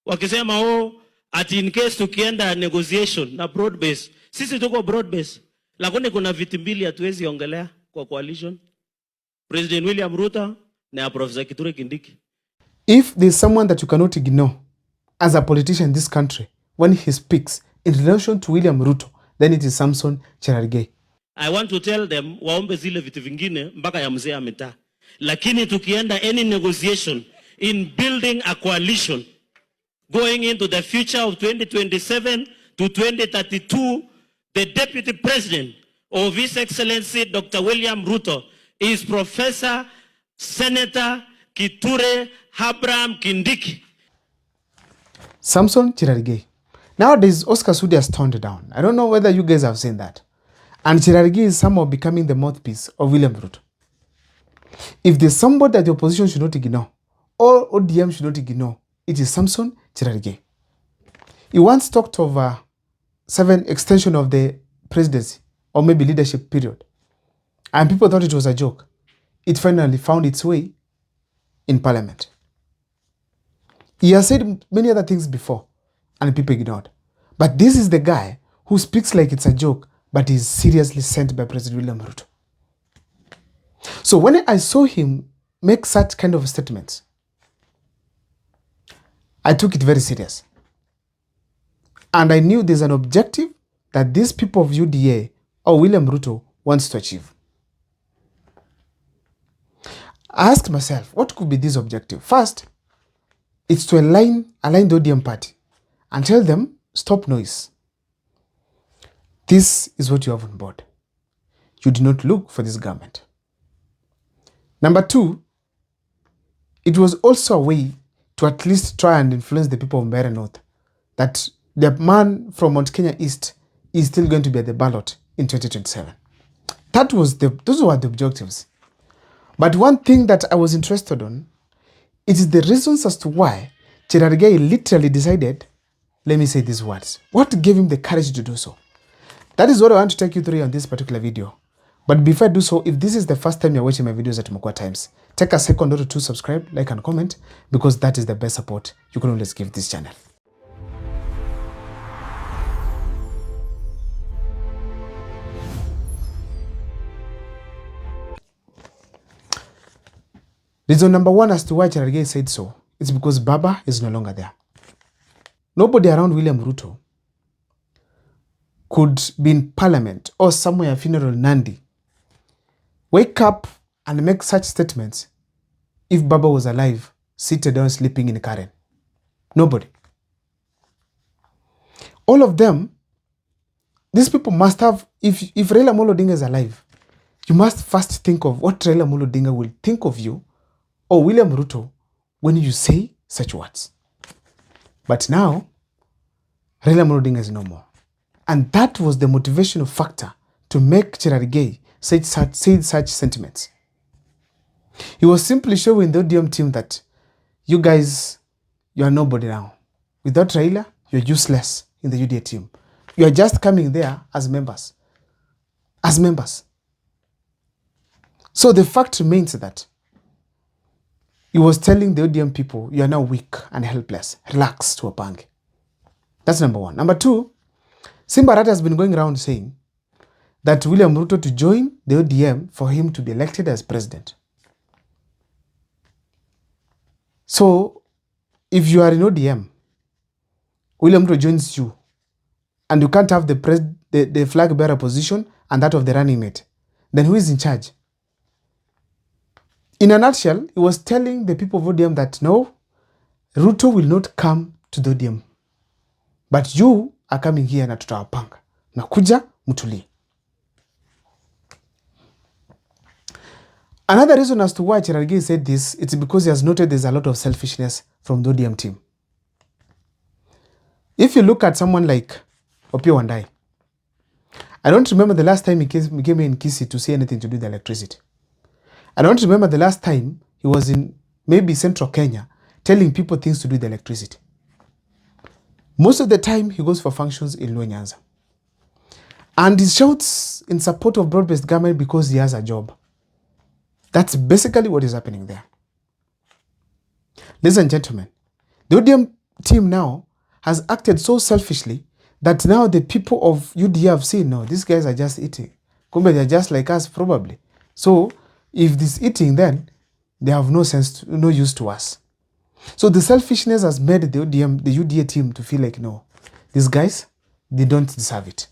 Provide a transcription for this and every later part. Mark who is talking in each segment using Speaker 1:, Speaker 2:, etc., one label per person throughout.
Speaker 1: Wakisema ati in case tukienda negotiation na broad base, sisi tuko broad base, lakini kuna viti mbili hatuwezi ongelea kwa coalition, President William Ruto na Professor Kithure Kindiki.
Speaker 2: If there's someone that you cannot ignore as a politician in this country when he speaks in relation to William Ruto, then it is Samson Cherargei.
Speaker 1: I want to tell them waombe zile vitu vingine mpaka ya mzee ameta. Lakini tukienda any negotiation in building a coalition going into the future of 2027 to 2032, the Deputy President of His Excellency Dr. William Ruto is Professor Senator Kithure Abraham Kindiki.
Speaker 2: Samson Cherargei. Nowadays, Oscar Sudi has toned down. I don't know whether you guys have seen that. And Cherargei is somehow becoming the mouthpiece of William Ruto. If there's somebody that the opposition should not ignore, or ODM should not ignore, it is Samson Cherargei. He once talked of 7 extension of the presidency, or maybe leadership period. And people thought it was a joke. It finally found its way in parliament. He has said many other things before, and people ignored. But this is the guy who speaks like it's a joke, but is seriously sent by President William Ruto. So when I saw him make such kind of statements, I took it very serious. And I knew there's an objective that these people of UDA or William Ruto wants to achieve. I asked myself, what could be this objective? First, it's to align the ODM party and tell them, stop noise. This is what you have on board. You do not look for this government. Number 2, it was also a way to at least try and influence the people of Mbeere North that the man from Mount Kenya East is still going to be at the ballot in 2027. Those were the objectives. But one thing that I was interested in, it is the reasons as to why Cherargei literally decided, let me say these words. What gave him the courage to do so? That is what I want to take you through on this particular video. But before I do so, if this is the first time you're watching my videos at Mokwa Times, take a second or two, subscribe, like and comment, because that is the best support you can always give this channel. Reason number 1 as to why Cherargei said so is because Baba is no longer there. Nobody around William Ruto could be in parliament or somewhere funeral Nandi, wake up and make such statements if Baba was alive, seated down sleeping in Karen. Nobody. All of them, these people must have, if Raila Amolo Odinga is alive, you must first think of what Raila Amolo Odinga will think of you or William Ruto when you say such words. But now, Raila Amolo Odinga is no more. And that was the motivational factor to make Cherargei say such sentiments. He was simply showing the ODM team that you guys, you are nobody now. Without Raila, you're useless in the UDA team. You are just coming there as members. As members. So the fact remains that he was telling the ODM people, you are now weak and helpless. Relax to a bang. That's number 1. Number 2, Simba Arati has been going around saying that William Ruto to join the ODM for him to be elected as president. So, if you are in ODM, William Ruto joins you, and you can't have the flag bearer position and that of the running mate, then who is in charge? In a nutshell, he was telling the people of ODM that no, Ruto will not come to the ODM, but you are coming here na tutawapanga. Nakuja mutuli. Another reason as to why Cherargei said this, it's because he has noted there's a lot of selfishness from the ODM team. If you look at someone like Opiyo Wandayi, I don't remember the last time he came in Kisii to say anything to do with electricity. I don't remember the last time he was in maybe central Kenya telling people things to do with electricity. Most of the time, he goes for functions in Luo Nyanza. And he shouts in support of broad-based government because he has a job. That's basically what is happening there. Ladies and gentlemen, The ODM team now has acted so selfishly that now the people of UDA have seen, no, these guys are just eating. Kumbe they're just like us, probably. So if this eating, then they have no sense, no use to us. So the selfishness has made the UDA team to feel like, no, these guys, they don't deserve it.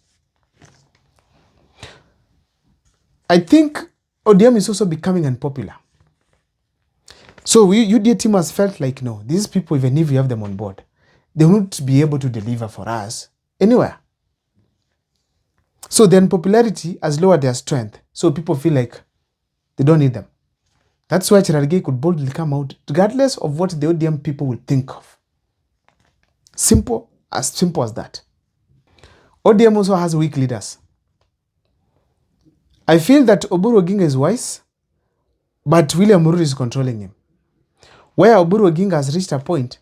Speaker 2: I think ODM is also becoming unpopular. So UDA team has felt like, no, these people, even if we have them on board, they won't be able to deliver for us anywhere. So their unpopularity has lowered their strength. So people feel like they don't need them. That's why Cherargei could boldly come out, regardless of what the ODM people will think of. Simple as that. ODM also has weak leaders. I feel that Oburu Oginga is wise, but William Ruto is controlling him. Where Oburu Oginga has reached a point,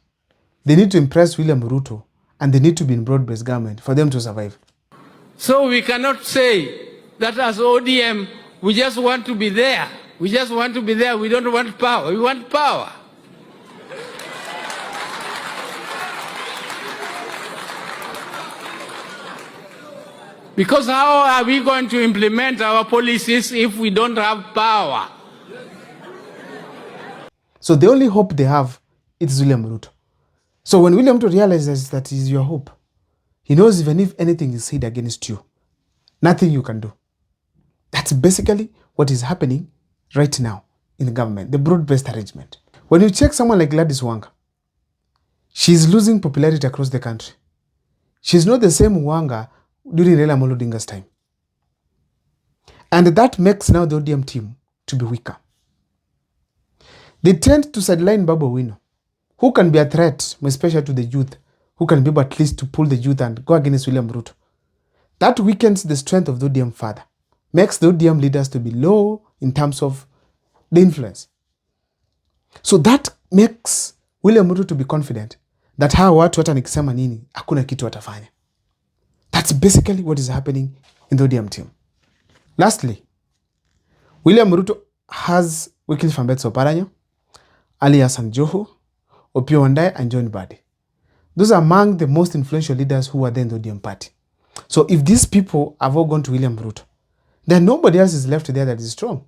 Speaker 2: they need to impress William Ruto, and they need to be in broad-based government for them to survive.
Speaker 3: So we cannot say that as ODM, we just want to be there. We just want to be there. We don't want power. We want power. Because how are we going to implement our policies if we don't have power?
Speaker 2: So the only hope they have is William Ruto. So when William Ruto realizes that is your hope, he knows even if anything is said against you, nothing you can do. That's basically what is happening right now in the government, the broad-based arrangement. When you check someone like Gladys Wanga, she's losing popularity across the country. She's not the same Wanga during Raila Amolo Odinga's time. And that makes now the ODM team to be weaker. They tend to sideline Babu Owino, who can be a threat, especially to the youth, who can be able at least to pull the youth and go against William Ruto. That weakens the strength of the ODM further, makes the ODM leaders to be low in terms of the influence. So that makes William Ruto to be confident that hawa watu hata nikisema nini, hakuna kitu watafanya. That's basically what is happening in the ODM team. Lastly, William Ruto has Wycliffe Ambetsa Oparanya, Ali Hassan Joho, Opiyo Wandayi, and John Mbadi. Those are among the most influential leaders who are there in the ODM party. So if these people have all gone to William Ruto, then nobody else is left there that is strong.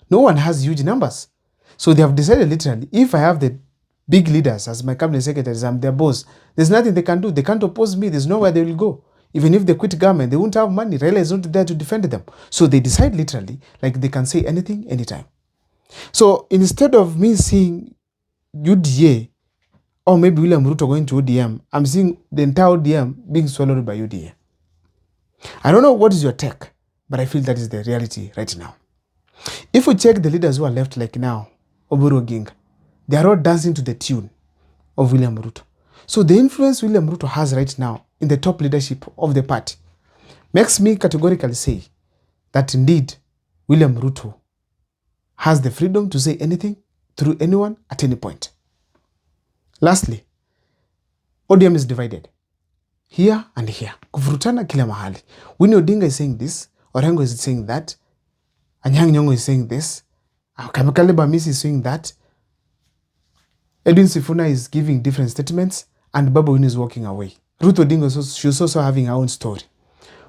Speaker 2: No one has huge numbers. So they have decided literally, if I have the big leaders as my cabinet secretaries, I'm their boss, there's nothing they can do. They can't oppose me. There's nowhere they will go. Even if they quit government, they won't have money. Raila is not there to defend them. So they decide literally, like they can say anything, anytime. So instead of me seeing UDA or maybe William Ruto going to ODM, I'm seeing the entire ODM being swallowed by UDA. I don't know what is your take, but I feel that is the reality right now. If we check the leaders who are left like now, Oburu Oginga, they are all dancing to the tune of William Ruto. So the influence William Ruto has right now in the top leadership of the party makes me categorically say that indeed William Ruto has the freedom to say anything through anyone at any point. Lastly, ODM is divided here and here. Kuvurutana kila mahali. Winnie Odinga is saying this, Orengo is saying that, Anyang' Nyong'o is saying this, Kamikale Bamisi is saying that, Edwin Sifuna is giving different statements, and Babu Owino is walking away. Ruth Odinga she's also having her own story.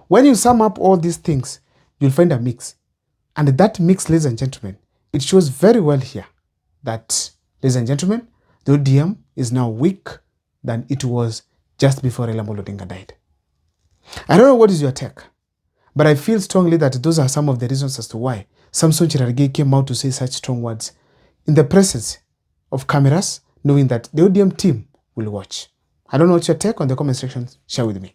Speaker 2: When you sum up all these things, you'll find a mix. And that mix, ladies and gentlemen, it shows very well here that, ladies and gentlemen, the ODM is now weak than it was just before Raila Amolo Odinga died. I don't know what is your take, but I feel strongly that those are some of the reasons as to why Samson Cherargei came out to say such strong words in the presence of cameras, knowing that the ODM team will watch. I don't know what your take on the comment section. Share with me.